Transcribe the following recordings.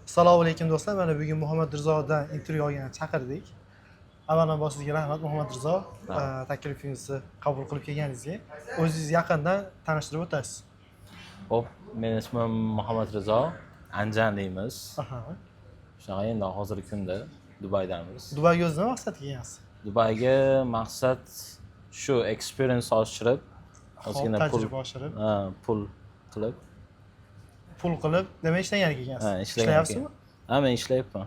Assalomu alaykum do'stlar. Mana bugun Muhammad Rizodan intervyu olgan chaqirdik. Avvalambor sizga rahmat Muhammad Rizo, taklifingizni qabul qilib kelganingizga. O'zingizni yaqindan tanishtirib o'tasiz. Hop, men ismim Muhammad Rizo, Anjanliymiz. Aha. Shunaqa endi hozirgi kunda Dubaydamiz. Dubayga o'zingiz nima maqsadga kelgansiz? Dubayga maqsad shu experience oshirib, ozgina tajriba oshirib, pul qilib. pul qilib, demak ishlagani kelgansiz. Ha, Ishlayapsizmi? Ha, men ishlayapman.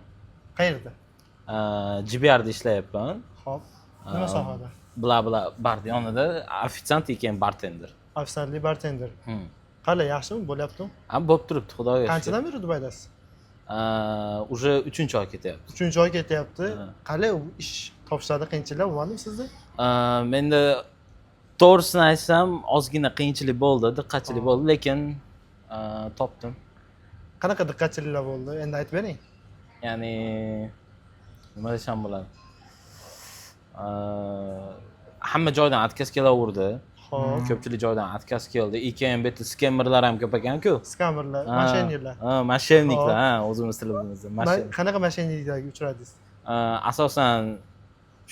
Qayerda? GBRda ishlayapman. Xo'p. Nima sohada? Bla bar yonida ofitsiant ekan, bartender. Ofitsiantlik, bartender. Qalay, yaxshimi? Bo'lyaptimi? Ha, bo'lib turibdi, xudoga shukr. Qanchadan beri Dubaydasiz? Уже 3-oy ketyapti. 3-oy ketyapti. Qalay, ish topishlarda qiyinchilik bo'lmadimi sizda? Menda to'g'risini aytsam, ozgina qiyinchilik bo'ldi, diqqatchilik bo'ldi, lekin topdim. Qanaqa diqqatchiliklar bo'ldi? Endi aytib bering. Ya'ni nima desam bo'ladi? Hamma joydan отказ kelaverdi. Xo'p. Ko'pchilik joydan отказ keldi. Keyin bu yerda skammerlar ham ko'p ekan-ku. Skamerlar, mashinniklar. Mashinniklar, o'zimiz tilimizda. Qanaqa mashinniklarga uchradingiz? Asosan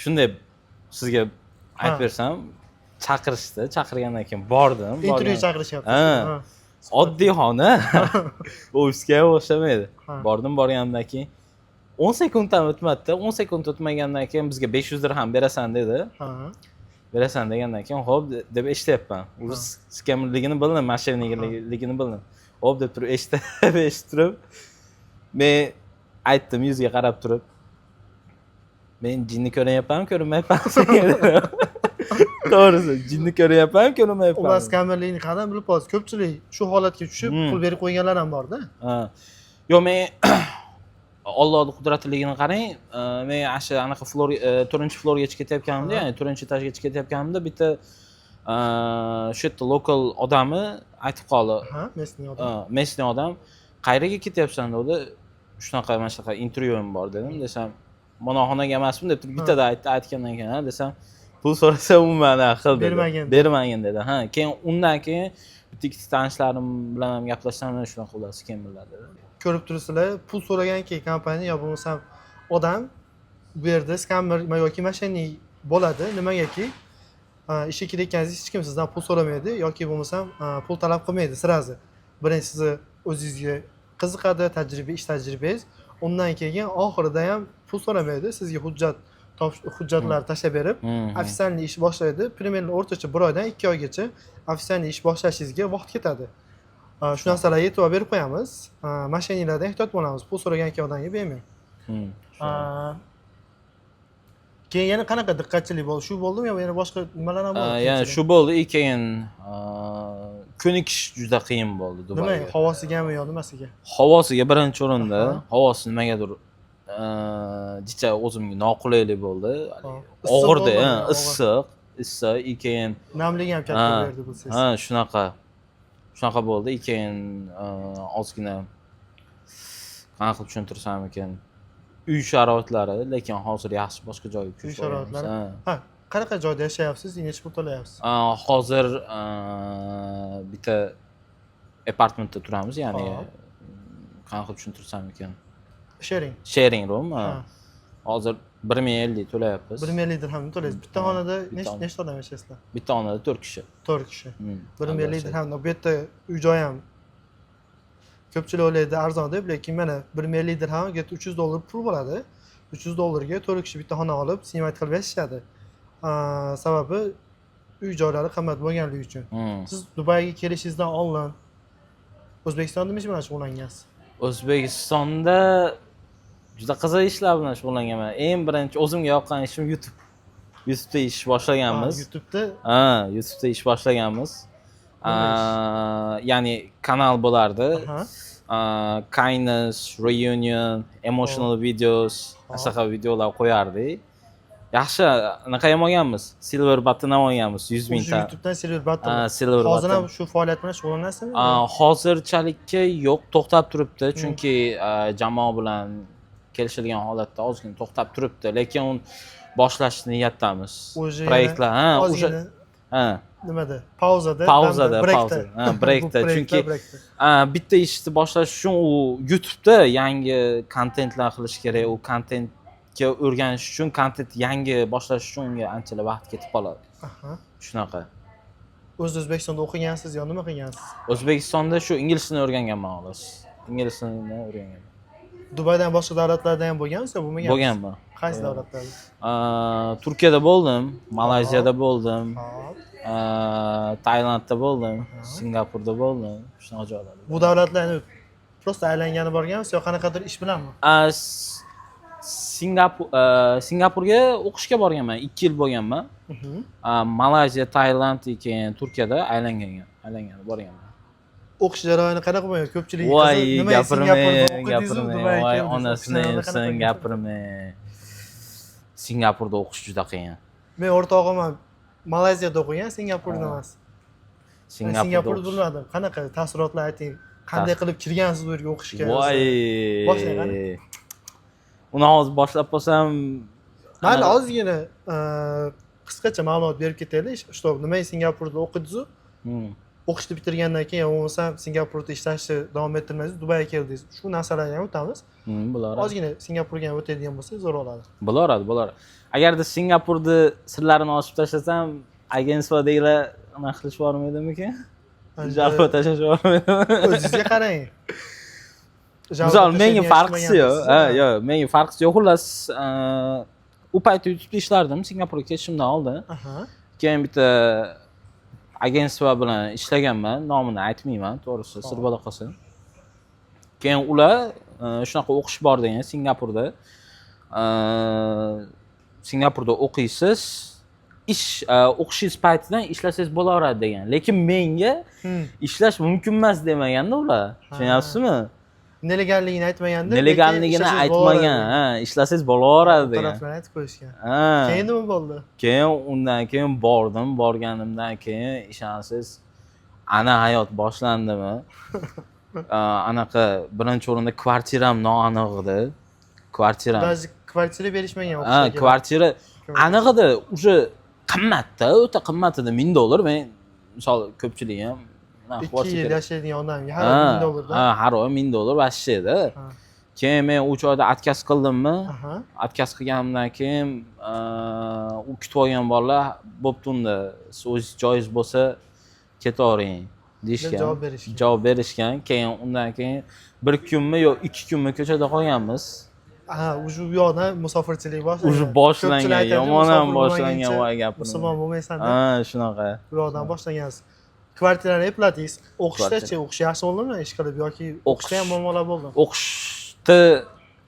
shunday sizga aytib bersam, chaqirgandan keyin bordim. Intervyu chaqirishyapti. Oddiy xona. Ofisga o'xshamaydi. Borganimdan keyin 10 sekunddan o'tmadi. 10 sekund o'tmagandan keyin bizga 500 dirham berasan dedi. Berasan degandan keyin xo'p deb eshitayapman. U skamerligini bildim, mashinnikligini bildim. Xo'p deb turib eshitib turib, men aytdim yuziga qarab turib, men jinni ko'ryapmanmi, ko'rmayapmanmi senga? To'g'risi, jinni ko'ryapmanmi, ko'rmayapmanmi? Ular skamerlikni qanday bilib qolasiz? Ko'pchilik shu holatga tushib, pul berib qo'yganlar ham bor-da. Yo'q, men Allohning qudratligini qarang, men anaqa floor 4-floorgacha ketayotganimda, ya'ni 4-etajgacha ketayotganimda bitta shu yerda lokal odami aytib qoldi. Местный odam. Местный odam, qayerga ketyapsan dedi. Shunaqa mana shunaqa intervyuim bor dedim. Desam, mana xonaga emasmi deb turib bittada aytgandan keyin desam, pul so'rasa umuman qil dedi. Bermagin dedi. Keyin undan keyin bitta ikkita tanishlarim bilan ham gaplashsam, shunaqa ular skammerlar dedi. Ko'rib turibsizlar, pul so'raganki kompaniya yo bo'lmasam odam bu yerda skamer yoki mashinnik bo'ladi. Nimagaki ishga ketayotganingiz hech kim sizdan pul so'ramaydi yoki bo'lmasam pul talab qilmaydi sirazi. Birinchi sizni o'zingizga qiziqadi, ish tajribangiz. Undan keyin oxirida ham pul so'ramaydi. Sizga hujjatlar tashlab berib, ofitsialniy ish boshlaydi. Примерно o'rtacha 1 oydan 2 oygacha ofitsialniy ish boshlashingizga vaqt ketadi. Shu narsalarga e'tibor berib qo'yamiz. Mashinniklardan ehtiyot bo'lamiz. Pul so'ragan odamga bermang. Keyin yana qanaqa diqqatchilik bo'ldi? Shu bo'ldimi yo yana boshqa nimalar ham bo'ldi? Ya'ni shu bo'ldi, keyin ko'nikish juda qiyin bo'ldi Dubayga. Nima, havosigami yo nimasiga? Havosiga birinchi o'rinda, havosi nimagadir jicha o'zimga noqulaylik bo'ldi. Og'irdi, issiq, keyin namlik ham katta berdi bu siz. Shunaqa bo'ldi. Keyin ozgina qanaqa qilib tushuntirsam ekan, uy sharoitlari, lekin hozir yaxshi boshqa joyga uy sharoitlari. Qanaqa joyda yashayapsiz? Necha pul to'layapsiz? Hozir bitta apartamentda turamiz, ya'ni qanaqa qilib tushuntirsam ekan, sharing room. Hozir 1,50 to'layapmiz. 1,50 dirham to'laysiz. Bitta xonada nechta odam yashaysizlar? Bitta xonada 4 kishi. 4 kishi. 1,50 dirham. Bu yerda uy joy ham ko'pchilik o'ylaydi arzon deb, lekin mana 1,50 dirhamga $300 pul bo'ladi. $300ga 4 kishi bitta xona olib, siymat qilib yashashadi. Sababi uy joylari qimmat bo'lganligi uchun. Siz Dubayga kelishingizdan oldin O'zbekistonda nima ish bilan shug'ullangansiz? O'zbekistonda juda qiziq ishlar bilan shug'ullanganman. Eng birinchi o'zimga yoqqan ishim YouTube. YouTube'da ish boshlaganmiz. YouTube'da ish boshlaganmiz. Ya'ni kanal bo'lardi. Kindness, reunion, emotional videos, asaqa videolar qo'yardik. Yaxshi, anaqa ham olganmiz. Silver button ham olganmiz, 100 mingta. YouTube'dan silver button. Hozir ham shu faoliyat bilan shug'ullanasizmi? Hozirchalikka yo'q, to'xtab turibdi, chunki jamoa bilan kelishilgan holatda ozgina to'xtab turibdi, lekin boshlash niyatdamiz. Proyektlar, nimada? Pauzada, Pauzada, breakda. pauzada. Ha, breakda. Bu Chunki breakda. bitta ishni boshlash uchun u YouTube'da yangi kontentlar qilish kerak. U kontentga o'rganish uchun, kontent yangi boshlash uchun unga anchalar vaqt ketib qoladi. Aha. Shunaqa. O'zbekistonda o'qigansiz yo nima qilgansiz? O'zbekistonda shu ingliz tilini o'rganganman xolos. Ingliz tilini o'rganganman. Dubaydan boshqa davlatlarda ham bo'lgansiz yo bo'lmagansiz? Bo'lganman. Qaysi davlatlarda? Turkiyada bo'ldim, Malayziyada bo'ldim, Hop. Tailandda bo'ldim, Singapurda bo'ldim, shunaqa joylarda. Bu davlatlarni prosta aylangani borgansiz yo qanaqadir ish bilanmi? Singapurga o'qishga borganman, 2 yil bo'lganman. Malayziya, Tailand keyin Turkiyada aylangani borganman. O'qish jarayoni qanaqa bo'lgan? Ko'pchilik Voy, nima gapirmang, voy onasini yersin, gapirmang. Singapurda o'qish juda qiyin. Men o'rtog'im ham Malayziyada o'qigan, Singapurda emas. Singapurda bilmadim. Qanaqa taassurotlar ayting? Qanday qilib kirgansiz bu yerga o'qishga? Voy. Boshlang. Uni hozir boshlab qolsam, mayli, ozgina qisqacha ma'lumot berib ketaylik. Что, nima Singapurda o'qidingiz? O'qishni bitirgandan keyin bo'lmasam Singapurda ishlashni davom ettirmaysiz, Dubayga keldingiz. Shu narsalarni ham o'tamiz. Bo'lardi. Ozgina Singapurga ham o'tadigan bo'lsangiz zo'r bo'ladi. Bo'lardi. Agarda Singapurda sirlarini ochib tashlasam, agentstvodagilar nima qilish bormaydimikan? Jalb tashlash bormaydimi? O'zingizga qarang. Misol, menga farqisi yo'q. Yo'q, menga farqisi yo'q. Xullas, u paytda YouTube'da ishlardim, Singapurga ketishimdan oldin. Keyin bitta agentstvo bilan ishlaganman, nomini aytmayman, to'g'risi sir bo'la qolsin. Keyin ular shunaqa o'qish bor degan Singapurda. Singapurda o'qiysiz, o'qishingiz paytidan ishlasangiz bo'laveradi degan. Lekin menga ishlash mumkin emas demaganda ular. Tushunyapsizmi? Nelegalligini aytmaganda. Nelegalligini aytmagan, ishlasangiz bo'laveradi degan. Taraflarni aytib qo'yishgan. Keyin nima bo'ldi? Keyin undan keyin borganimdan keyin ishonasiz, ana hayot boshlandimi? Anaqa birinchi o'rinda kvartiram noaniq edi. Kvartiram. Даже kvartira berishmagan o'qishga. Kvartira aniq edi, o'sha qimmatda, o'ta qimmat edi, $1000. Men misol ko'pchilik ham 2 yil yashaydigan odamga har oy $1000. Har oy $1000 vashshi edi. Keyin men u joyda отказ qildimmi? Отказ qilganimdan keyin u kutib olgan bolalar, "Bo'pti unda, siz o'zingiz joyingiz bo'lsa ketavering" deyishgan. Javob berishgan. Keyin undan keyin 1 kunmi yo 2 kunmi ko'chada qolganmiz. Уже u yoqdan musofirchilik boshlangan. Уже boshlangan, yomon ham boshlangan voy gapim. Musulmon bo'lmaysan-da. Shunaqa. Bu yoqdan boshlangansiz. Kvartirani epladingiz. O'qishda-chi, o'qish yaxshi bo'ldimi ish qilib yoki o'qishda ham muammolar bo'ldimi? O'qishda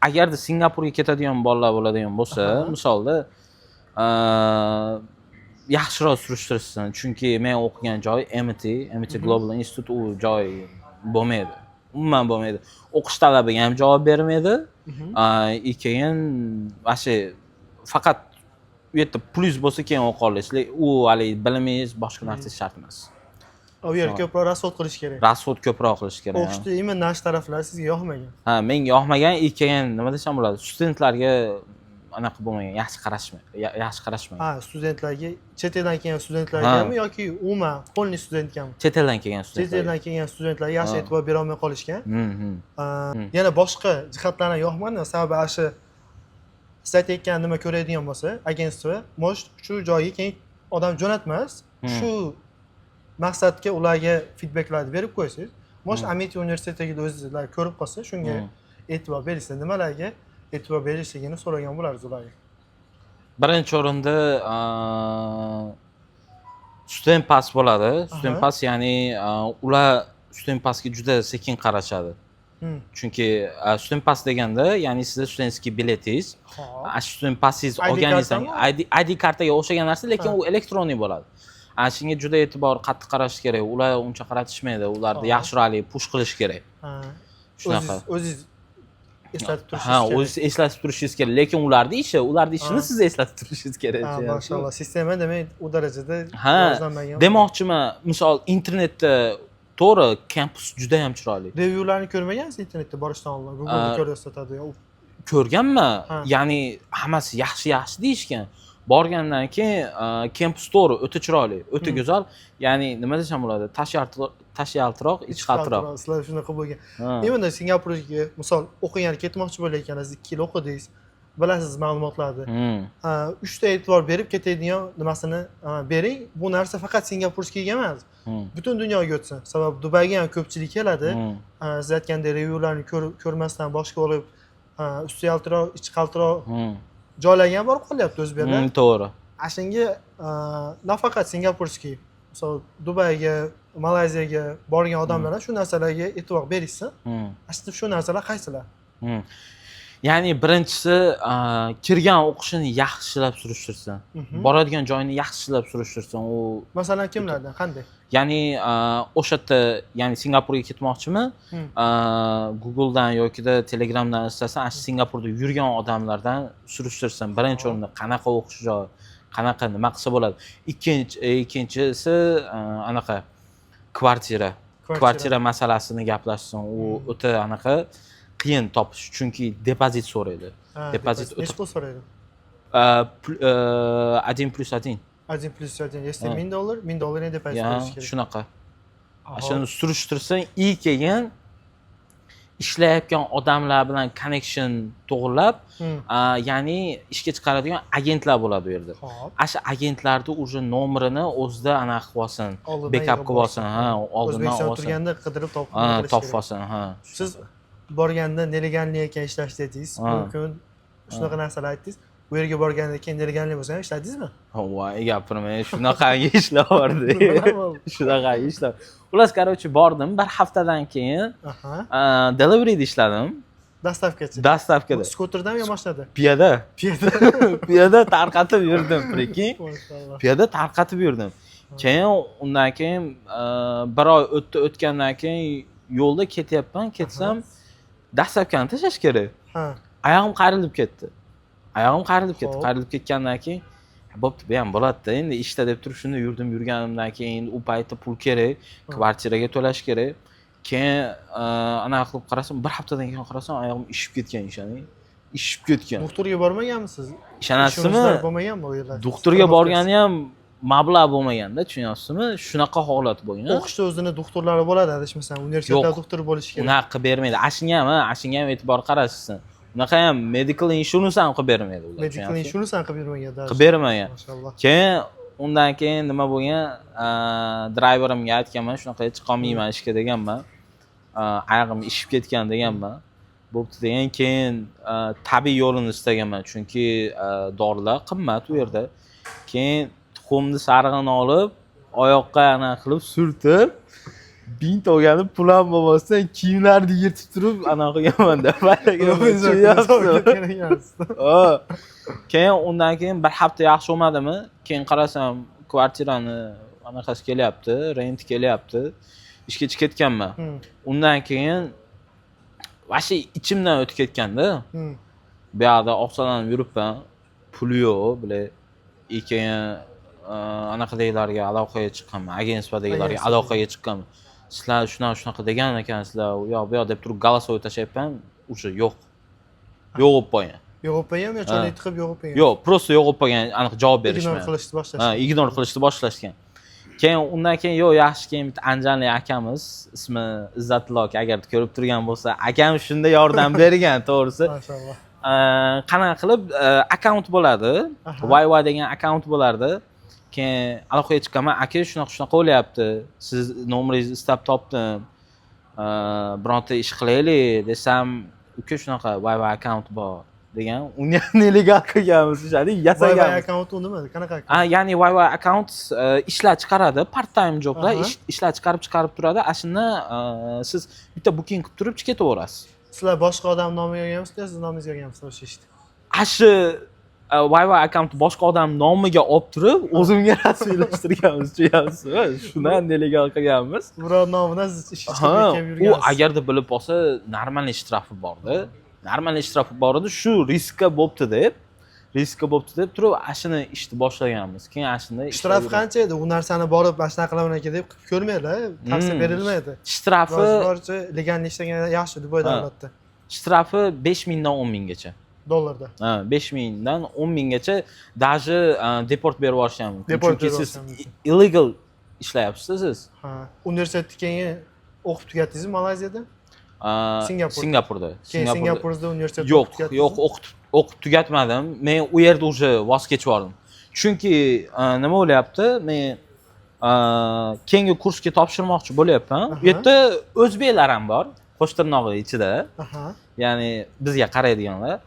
agarda Singapurga ketadigan bolalar bo'ladigan bo'lsa, misolda yaxshiroq surishtirsin. Chunki men o'qigan joy MIT Global Institute, u joy bo'lmaydi. Umuman bo'lmaydi. O'qish talabiga ham javob bermaydi. Keyin vashi faqat u yerda plus bo'lsa keyin o'qiy olasiz. U hali bilimingiz boshqa narsa shart emas. U yer ko'proq rasvod qilish kerak. Rasvod ko'proq qilish kerak. O'qishda imon nash taraflar sizga yoqmagan. Menga yoqmagan, keyin nima desam bo'ladi? Studentlarga anaqa bo'lmagan, yaxshi qarashmaydi. Studentlarga, chet eldan kelgan studentlargami yoki umuman qo'lni studentgami? Chet eldan kelgan studentlar. Chet eldan kelgan studentlarga yaxshi e'tibor bera olmay qolishgan. Yana boshqa jihatlardan yoqmadi, sababi shu siz aytayotgan nima ko'radigan bo'lsa, agentstvo, может, shu joyga keyin odam jo'natmas. Shu maqsadga ularga feedbacklarni berib qo'yasiz. Может, Amiti universitetidagi o'zingizlar ko'rib qolsa, shunga e'tibor berishsa, nimalarga e'tibor berishligini so'ragan bo'larsiz ularga. Birinchi o'rinda student pass bo'ladi. Student pass, ya'ni ular student passga juda sekin qarashadi. Chunki student pass deganda, ya'ni sizning studentskiy biletingiz, student passingiz olganingizdan ID kartaga o'xshagan narsa, lekin u elektronniy bo'ladi. Shunga juda e'tibor qattiq qarash kerak. Ular uncha qaratishmaydi. Ularni yaxshiroq push qilish kerak. Shunaqa. O'zingiz eslatib turishingiz kerak. O'zingiz eslatib turishingiz kerak. Lekin ularning ishini siz eslatib turishingiz kerak. Mashallah, sistema demak u darajada rivojlanmagan. Demoqchiman, misol internetda to'g'ri, kampus juda ham chiroyli. Revyularni ko'rmagansiz internetda borishdan oldin? Google'da ko'rsatadi. Ko'rganman. Ya'ni hammasi yaxshi deyishgan. borgandan keyin Camp Store o'ta chiroyli, o'ta go'zal. Ya'ni nima desam bo'ladi? Tash yaltiroq, ich qaltiroq. Sizlar shunaqa bo'lgan. Ha. Endi Singapurga misol o'qigani ketmoqchi bo'layotganingiz, 2 yil o'qidingiz. Bilasiz ma'lumotlarni. 3 ta e'tibor berib ketadigan nimasini bering. Bu narsa faqat Singapurskiga emas. Butun dunyoga o'tsin. Sababi Dubayga ham ko'pchilik keladi. Siz aytgandek revyularni ko'rmasdan boshqa bo'lib, usti yaltiroq, ichi qaltiroq joylarga ham borib qolyapti o'zbeklar. To'g'ri. Shunga nafaqat Singapurskiy, misol Dubayga, Malayziyaga borgan odamlar ham shu narsalarga e'tibor berishsin. Aslida shu narsalar qaysilar? Ya'ni birinchisi kirgan o'qishini yaxshilab surishtirsin. Boradigan joyini yaxshilab surishtirsin. U Masalan, kimlardan, qanday? ya'ni o'sha yerda, ya'ni Singapurga ketmoqchimi? Googledan yokida Telegramdan istasa, ana Singapurda yurgan odamlardan surishtirsin. Birinchi o'rinda qanaqa o'qish joyi, qanaqa nima qilsa bo'ladi. Ikkinchisi anaqa kvartira masalasini gaplashsin. U o'ta anaqa qiyin topish, chunki depozit so'raydi. Depozit necha pul so'raydi? 1+1. 1+1, если $1000, $1000 depozit qo'yish kerak. Shunaqa. Shuni surishtirsin, keyin ishlayotgan odamlar bilan connection to'g'irlab, ya'ni ishga chiqaradigan agentlar bo'ladi bu yerda. O'sha agentlarni уже nomerini o'zida anaqa qilib olsin, backup qilib olsin, oldindan olsin. O'zbekistonda turganda qidirib topib olsin, Siz borganda nelegalniy ekan ishlash dedingiz. Mumkin shunaqa narsalar aytdingiz. Bu yerga borgandan keyin nelegalniy bo'lsa ham ishladingizmi? Voy, gapirmang, shunaqangi ishlar bordi. Shunaqangi ishlar. Xullas, короче, bordim. Bir haftadan keyin deliveryda ishladim. Dastavkada. Skuterdan yo mashinada? Piyoda. Piyoda tarqatib yurdim, prekin. Piyoda tarqatib yurdim. Keyin undan keyin bir oy o'tgandan keyin yo'lda ketsam, dastavkani tashlash kerak. Oyog'im qayrilib ketdi. Qayrilib ketgandan keyin bo'pti, bu ham bo'ladi-da. Endi ishda deb turib shunda yurganimdan keyin u paytda pul kerak, kvartiraga to'lash kerak. Keyin ana qilib qarasam, bir haftadan keyin qarasam, oyog'im ishib ketgan ishib ketgan. Doktorga bormaganmisiz? Ishonasizmi? Bo'lmaganmi u yerlarda? Doktorga borgani ham mablag' bo'lmaganda, tushunyapsizmi? Shunaqa holat bo'lgan. O'qishda o'zini doktorlari bo'ladi, adashmasam, universitetda doktor bo'lish kerak. Unaqa qilib bermaydi. Ashunga ham e'tibor qarashsin. Unaqa ham medical insurance ham qilib bermaydi ular. Medical insurance ham qilib bermagan. Qilib bermagan. Mashalloh. Undan keyin nima bo'lgan? Driverimga aytganman, shunaqa chiqolmayman ishga deganman. Oyog'im ishib ketgan deganman. Bo'pti degan keyin tabiiy yo'lini istaganman, chunki dorilar qimmat u yerda. Keyin tuxumni sarig'ini olib, oyoqqa ana qilib surtib, bint olgani pul ham bo'lmasdan kiyimlarni yirtib turib ana qilganman-da. Keyin undan keyin bir hafta yaxshi bo'lmadimi? Keyin qarasam, kvartirani anaqasi kelyapti, rent kelyapti. Ishga chiqib ketganman. Undan keyin vashi ichimdan o'tib ketganda. Bu yerda oqsalanib yuribman. Pul yo'q, bile. Keyin anaqadagilarga aloqaga chiqqanman, agentствоdagilarga aloqaga chiqqanman. Sizlar shunaqa degan ekansizlar, yo bu yoq deb turib голосовой tashlayapman, o'sha yo'q. Yo'q bo'lib qolgan. Yo'q bo'lib qolgan, yo cho'ni tiqib yo'q bo'lib qolgan. Yo'q, просто yo'q bo'lib qolgan, aniq javob berishmaydi. Ignor qilishni boshlashgan. Ignor qilishni boshlashgan. Keyin undan keyin yo'q, yaxshi keyin bitta anjanli akamiz, ismi Izzatullo aka, agar ko'rib turgan bo'lsa, akam shunda yordam bergan, to'g'risi. Mashalloh. Qanaqa qilib akkaunt bo'ladi, YY degan akkaunt bo'lardi. Keyin aloqaga chiqqanman, aka shunaqa bo'lyapti. Siz nomeringizni istab topdim. Bironta ish qilaylik desam, uka shunaqa YY akkaunt bor degan. Uni nelegal qilganmiz, o'shani yasagan. YY akkaunt nima? Qanaqa? Ya'ni YY akkaunt ishlar chiqaradi, part time joblar, ishlar chiqarib turadi. Ashunda siz bitta booking qilib turib ketaverasiz. Sizlar boshqa odam nomiga olganmisizlar, siz nomingizga olganmisizlar o'sha ishni? Ashi YY akkaunt boshqa odam nomiga olib turib, o'zimga rasmiylashtirganmiz, tushunyapsizmi? Shundan nelegal qilganmiz. Biror nomidan siz ish chiqarib yurgansiz. U agarda bilib olsa, normal shtrafi bordi. Normal shtrafi bor edi, shu riskka bo'pti deb turib, ashuni ishni boshlaganmiz. Keyin ashunda shtraf qancha edi? U narsani borib mashina qilaman aka deb qilib ko'rmaylar, tavsiya berilmaydi. Shtrafi legalni ishlagan yaxshi Dubayda albatta. Shtrafi 5000 dan 10000 gacha. Dollarda. Ha, 5 mingdan 10 minggacha даже deport berib yuborishim mumkin. Deport Chunki berib siz yuborishim mumkin. illegal ishlayapsiz siz. Ha. Universitetni keyin o'qib tugatdingizmi Malayziyada? Singapur. Singapurda. Keyin Singapurda universitetni Yo'q, o'qib tugatdingizmi? yo'q, o'qib tugatmadim. Men u yerda уже voz kechib yubordim. Chunki nima bo'lyapti? Men keyingi kursga topshirmoqchi bo'lyapman. Bu yerda o'zbeklar ham bor, qo'sh tirnoqli ichida. Aha. Ya'ni bizga qaraydiganlar.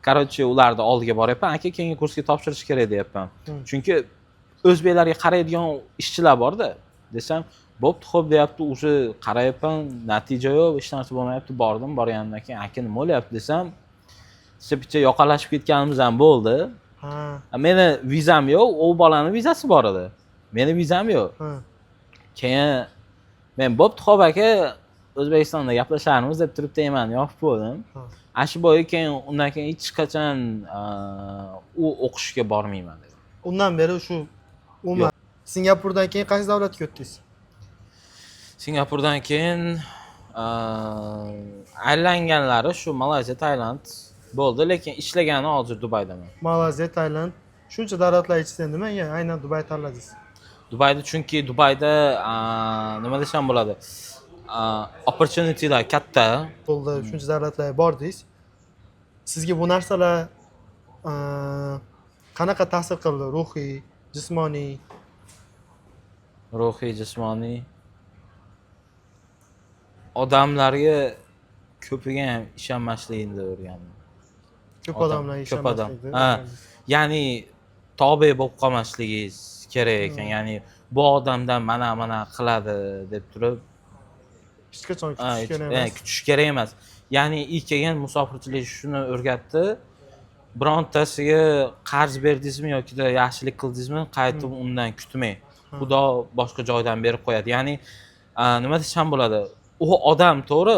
Короче, ularni oldiga boryapman. Aka, keyingi kursga topshirish kerak deyapman. Chunki o'zbeklarga qaraydigan ishchilar bor-da. Desam, bo'pti, xo'p deyapti, уже qarayapman, natija yo'q, hech narsa bo'lmayapti. Borganimdan keyin, aka, nima bo'lyapti desam, sepicha yoqalashib ketganimiz ham bo'ldi. Ha. Meni vizam yo'q, u bolani vizasi bor edi. Meni vizam yo'q. Ha. Keyin men bo'pti, xo'p aka, O'zbekistonda gaplasharmiz deb turib deyman, yopib qo'ydim. Shu boyi keyin undan keyin hech qachon u o'qishga bormayman dedim. Undan beri shu umuman Singapurdan keyin qaysi davlatga o'tdingiz? Singapurdan keyin aylanganlari shu Malayziya, Tailand bo'ldi, lekin ishlagani hozir Dubaydaman. Malayziya, Tailand. Shuncha davlatlar ichida nimaga aynan Dubay tanladingiz? Dubayda chunki Dubayda nima desam bo'ladi? Opportunitylar katta. Bo'ldi, shuncha davlatlarga bordingiz. Sizga bu narsalar qanaqa ta'sir qildi? Ruhiy, jismoniy? Ruhiy, jismoniy. Odamlarga ko'piga ham ishonmaslikni o'rgandim. Ko'p odamlar ishonmaslikni. Ha, ya'ni tobe bo'lib qolmasligingiz kerak ekan. Ya'ni bu odamdan mana qiladi deb turib hech qachon kutish kerak emas. Kutish kerak emas. Ya'ni ilk kelgan musofirchilik shuni o'rgatdi. Birontasiga qarz berdingizmi yoki yaxshilik qildingizmi, qaytib undan kutmang. Xudo boshqa joydan berib qo'yadi. Ya'ni nima desam bo'ladi? U odam to'g'ri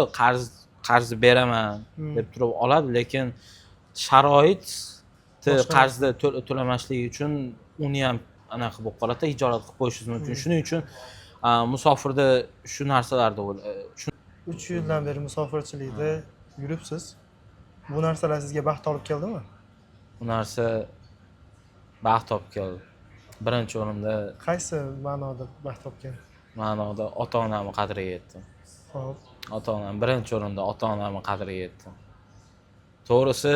qarz beraman deb turib oladi, lekin sharoit qarzni to'lamaslik uchun uni ham anaqa bo'lib qoladi, ijorat qilib qo'yishingiz mumkin. Shuning uchun musofirda shu narsalarni 3 yildan beri musofirchilikda yuribsiz. Bu narsalar sizga baxt olib keldimi? Bu narsa baxt olib keldi. Birinchi o'rinda Qaysi ma'noda baxt olib keldi? ma'noda ota-onamni qadriga yetdim. Xo'p. Ota-onam birinchi o'rinda ota-onamni qadriga yetdim. To'g'risi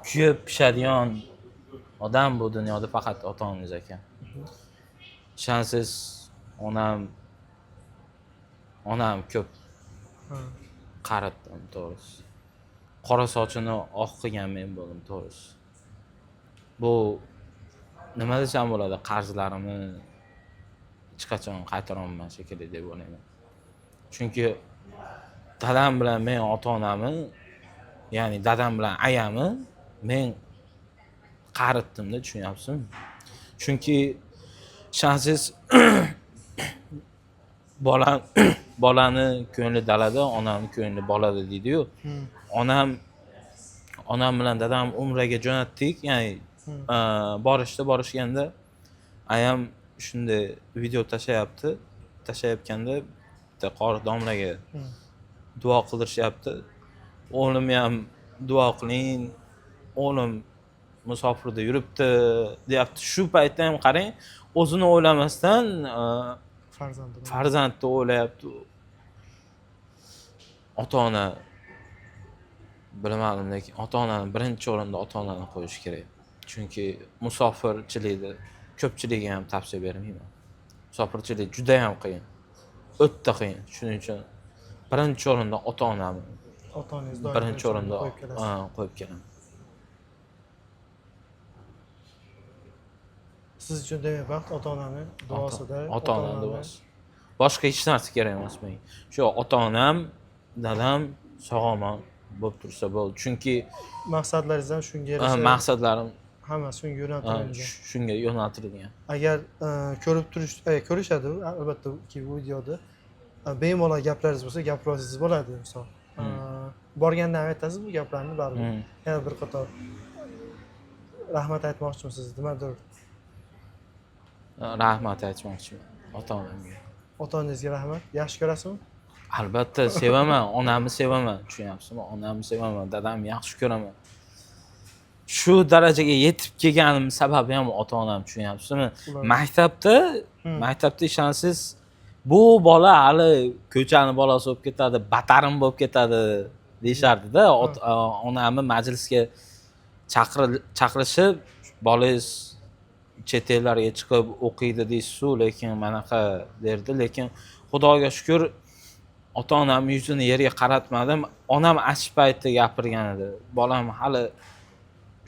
kuyib pishadigan odam bu dunyoda faqat ota-onangiz ekan. Ishonsiz, onam ko'p qaratdim to'g'risi. Qora sochini oq qilgan men bo'ldim to'g'risi. Bu nima desam bo'ladi, qarzlarimni hech qachon qaytara olmayman shekilli deb o'ylayman. Chunki dadam bilan men ota-onamni, ya'ni dadam bilan ayamni men qaritdim-da, tushunyapsizmi? Chunki ishonsiz bolani ko'ngli dalada, onamni ko'ngli bolada deydi-yu. Onam bilan dadam umraga jo'natdik, ya'ni borishganda ayam shunday video tashlayotganda bitta qori domlaga duo qildirishyapti. O'g'lim ham duo qiling, o'g'lim musofirda yuribdi deyapti. Shu paytda ham qarang, o'zini o'ylamasdan farzandni o'ylayapti. Ota-ona bilmadim, lekin ota-onani birinchi o'rinda ota-onani qo'yish kerak. Chunki musofirchilikni ko'pchiligiga ham tavsiya bermayman. Musofirchilik juda ham qiyin. O'ta qiyin. Shuning uchun birinchi o'rinda ota-onani, ota-onangiz birinchi o'rinda qo'yib kelaman. Siz uchun demak baxt ota-onani duosida, ota-onani duosi. Boshqa hech narsa kerak emas menga. Shu ota-onam, dadam sog'-omon bo'lib tursa bo'ldi. Chunki maqsadlaringiz ham shunga yarasha. Maqsadlarim hammasi shunga yo'naltirilgan. Shunga yo'naltirilgan. Agar ko'rishadi, albatta ki bu videoda bemalol gaplaringiz bo'lsa, gapirasiz bo'ladi, misol. Borgandan aytasiz bu gaplarni baribir. Yana bir qator rahmat aytmoqchimisiz, nimadir? Rahmat aytmoqchiman ota-onamga. Ota-onangizga rahmat. Yaxshi ko'rasizmi? Albatta sevaman, onamni sevaman, tushunyapsizmi? Onamni sevaman, dadamni yaxshi ko'raman. shu darajaga yetib kelganim sababi ham ota-onam tushunyapsizmi? Ular- Maktabda ishonasiz, bu bola hali ko'chani bolasi bo'lib ketadi, batarim bo'lib ketadi deyishardi-da. Onamni majlisga chaqirishib, bolangiz chet ellarga chiqib o'qiydi deysiz-ku, lekin manaqa derdi. Lekin Xudoga shukr, ota-onam yuzini yerga qaratmadim. Onam achib paytda gapirgan edi. Bolam hali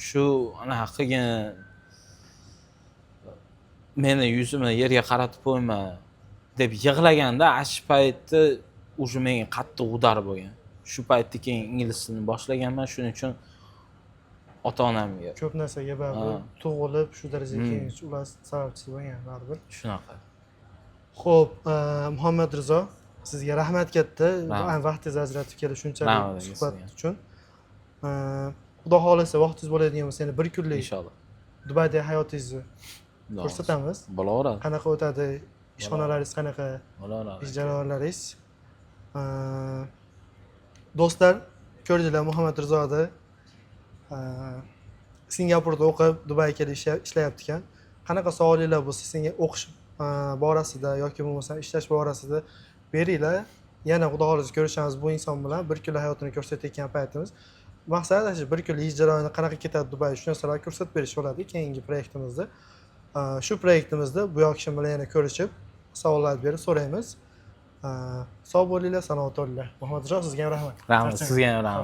shu anaqa qilgin, meni yuzimni yerga qaratib qo'yma deb yig'laganda, achib paytda уже menga qattiq udar bo'lgan. Shu paytda keyin ingliz tilini boshlaganman, shuning uchun ota-onamga ko'p narsaga baribir tug'ilib shu darajaga kelguncha ular sababchisi bo'lgan baribir. shunaqa. Xo'p, Muhammad Rizo, sizga rahmat katta. Vaqtingizni ajratib kelib shunchalik suhbat uchun. Xudo xolasa vaqtingiz bo'ladigan bo'lsa, yana bir kunlik Inshaalloh. Dubayda hayotingizni ko'rsatamiz. Bo'laveradi. Qanaqa o'tadi? Ishxonalaringiz qanaqa? Bo'laveradi. Ish jarayonlaringiz. Do'stlar, ko'rdinglar Muhammad Rizoni Singapurda o'qib, Dubayga kelib ishlayapti ekan. Qanaqa savolinglar bo'lsa, senga o'qish borasida yoki bo'lmasa ishlash borasida beringlar. Yana xudo xolasa ko'rishamiz bu inson bilan bir kunlik hayotini ko'rsatayotgan paytimiz. Maqsad shu bir kunlik ish jarayoni qanaqa ketadi Dubayda shu narsalarni ko'rsatib berish bo'ladi keyingi proyektimizda. Shu proyektimizda bu yoqishim bilan yana ko'rishib, savollar berib so'raymiz. Sog' bo'linglar, salomat bo'linglar. Muhammad Rizzo, sizga ham rahmat. Rahmat, sizga ham rahmat.